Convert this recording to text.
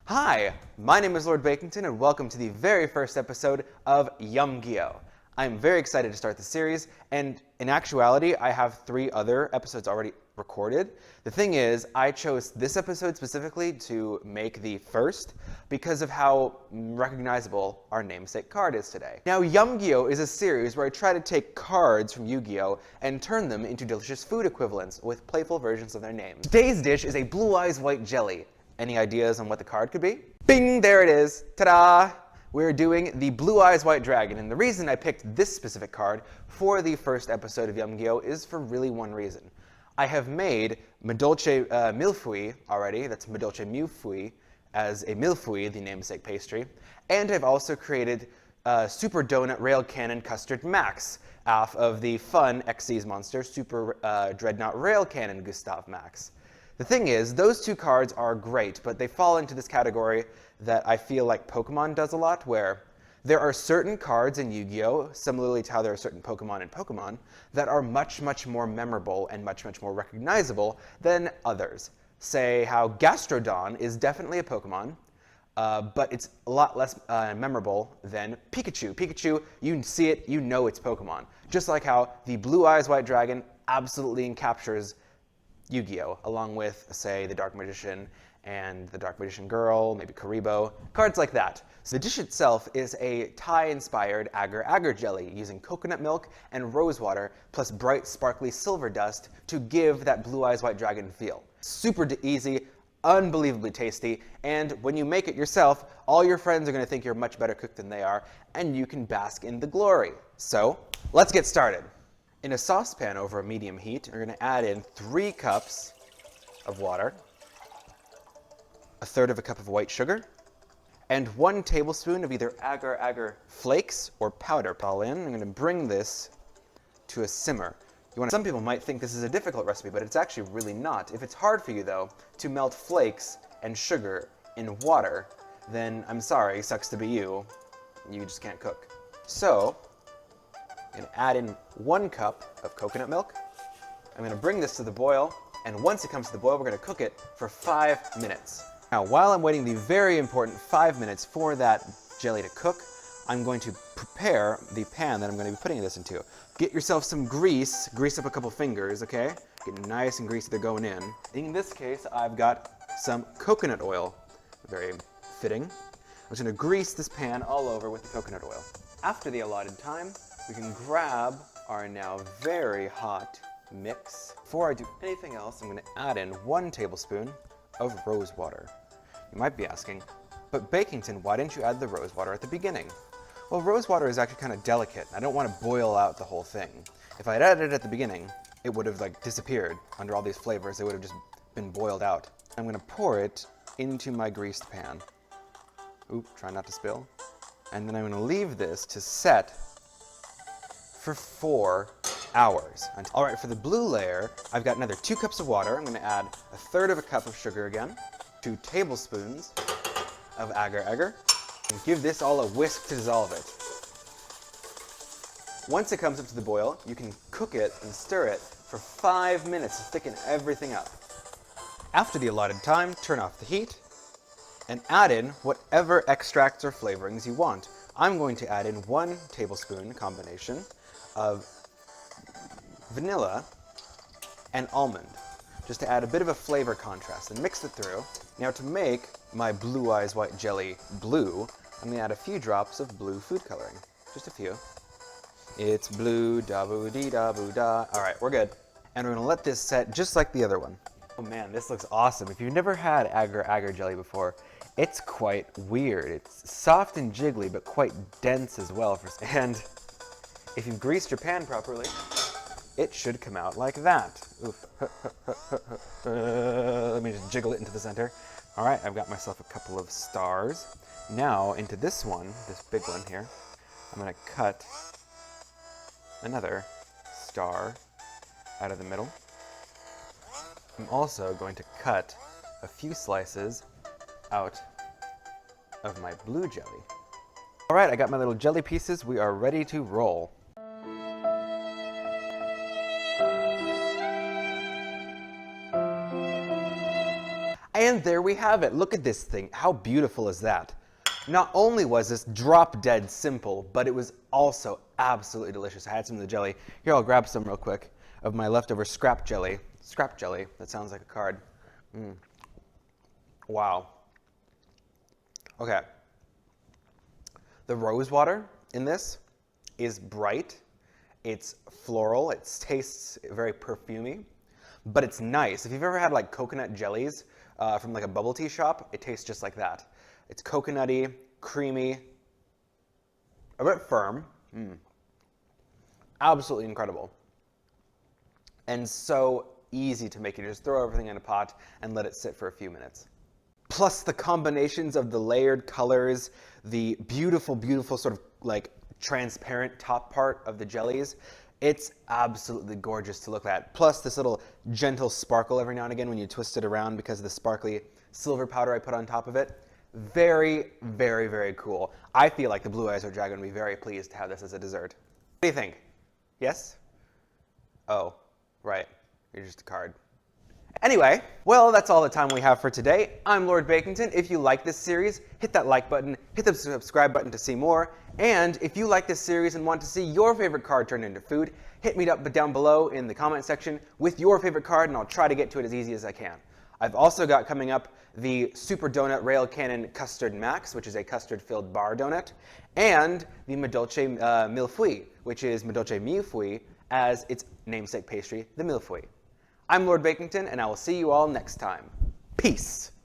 Hi, my name is Lord Bakington and welcome to the very first episode of Yum-Gyo. I'm very excited to start the series, and in actuality, I have 3 other episodes already recorded. The thing is, I chose this episode specifically to make the first because of how recognizable our namesake card is today. Now, Yum-Gyo is a series where I try to take cards from Yu-Gi-Oh! And turn them into delicious food equivalents with playful versions of their names. Today's dish is a Blue Eyes White Jelly. Any ideas on what the card could be? Bing! There it is. Ta-da! We're doing the Blue Eyes White Dragon, and the reason I picked this specific card for the first episode of Yum-Gyo is for really one reason. I have made Madolche Milfui already, that's Madolche Milfui, as a Milfui, the namesake pastry, and I've also created Super Donut Rail Cannon Custard Max off of the fun Xyz Monster Super Dreadnought Rail Cannon Gustav Max. The thing is, those 2 cards are great, but they fall into this category that I feel like Pokemon does a lot, where there are certain cards in Yu-Gi-Oh!, similarly to how there are certain Pokemon in Pokemon, that are much, much more memorable and much, much more recognizable than others. Say how Gastrodon is definitely a Pokemon, but it's a lot less memorable than Pikachu. Pikachu, you see it, you know it's Pokemon. Just like how the Blue Eyes White Dragon absolutely encaptures Yu-Gi-Oh! Along with, say, the Dark Magician and the Dark Magician Girl, maybe Karibo, cards like that. So the dish itself is a Thai-inspired Agar Agar jelly using coconut milk and rosewater plus bright, sparkly silver dust to give that Blue Eyes White Dragon feel. Super easy, unbelievably tasty, and when you make it yourself, all your friends are going to think you're a much better cook than they are, and you can bask in the glory. So, let's get started. In a saucepan over a medium heat, we're going to add in 3 cups of water, 1/3 cup of white sugar, and 1 tablespoon of either Agar Agar flakes or powder. All in. I'm going to bring this to a simmer. Some people might think this is a difficult recipe, but it's actually really not. If it's hard for you, though, to melt flakes and sugar in water, then I'm sorry, sucks to be you. You just can't cook. So, I'm going to add in 1 cup of coconut milk. I'm going to bring this to the boil, and once it comes to the boil, we're going to cook it for 5 minutes. Now, while I'm waiting the very important 5 minutes for that jelly to cook, I'm going to prepare the pan that I'm going to be putting this into. Get yourself some grease, grease up a couple fingers, okay? Get nice and greasy, they're going in. In this case, I've got some coconut oil, very fitting. I'm just going to grease this pan all over with the coconut oil. After the allotted time, we can grab our now very hot mix. Before I do anything else, I'm going to add in 1 tablespoon of rose water. You might be asking, but Bakington, why didn't you add the rose water at the beginning? Well, rose water is actually kind of delicate. I don't want to boil out the whole thing. If I had added it at the beginning, it would have disappeared under all these flavors. It would have just been boiled out. I'm going to pour it into my greased pan. Oop, try not to spill. And then I'm going to leave this to set for 4 hours. All right, for the blue layer, I've got another 2 cups of water. I'm going to add 1/3 cup of sugar again, 2 tablespoons of Agar Agar, and give this all a whisk to dissolve it. Once it comes up to the boil, you can cook it and stir it for 5 minutes to thicken everything up. After the allotted time, turn off the heat and add in whatever extracts or flavorings you want. I'm going to add in 1 tablespoon combination of vanilla and almond, just to add a bit of a flavor contrast, and mix it through. Now, to make my Blue Eyes White Jelly blue, I'm going to add a few drops of blue food coloring. Just a few. It's blue, da-boo-dee-da-boo-da. All right, we're good. And we're going to let this set just like the other one. Oh man, this looks awesome. If you've never had Agar Agar jelly before, it's quite weird. It's soft and jiggly, but quite dense as well. And if you've greased your pan properly, it should come out like that. Oof. Let me just jiggle it into the center. All right, I've got myself a couple of stars. Now, into this one, this big one here, I'm going to cut another star out of the middle. I'm also going to cut a few slices out of my blue jelly. All right, I got my little jelly pieces. We are ready to roll. I And there we have it. Look at this thing. How beautiful is that? Not only was this drop dead simple, but it was also absolutely delicious. I had some of the jelly. Here, I'll grab some real quick of my leftover scrap jelly. Scrap jelly. That sounds like a card. Wow. Okay. The rose water in this is bright. It's floral. It tastes very perfumey, but it's nice. If you've ever had like coconut jellies from like a bubble tea shop, it tastes just like that. It's coconutty, creamy, a bit firm. Absolutely incredible. And so easy to make. You just throw everything in a pot and let it sit for a few minutes. Plus the combinations of the layered colors, the beautiful, beautiful sort of like transparent top part of the jellies. It's absolutely gorgeous to look at. Plus this little gentle sparkle every now and again when you twist it around because of the sparkly silver powder I put on top of it. Very, very, very cool. I feel like the Blue Eyes Red Dragon would be very pleased to have this as a dessert. What do you think? Yes? Oh, right. You're just a card. Anyway, well, that's all the time we have for today. I'm Lord Bakington. If you like this series, hit that like button, hit the subscribe button to see more. And if you like this series and want to see your favorite card turned into food, hit me up down below in the comment section with your favorite card, and I'll try to get to it as easy as I can. I've also got coming up the Super Donut Rail Cannon Custard Max, which is a custard-filled bar donut, and the Madolche Millefeuille, which is Madolche Millefeuille as its namesake pastry, the Millefeuille. I'm Lord Bakington, and I will see you all next time. Peace!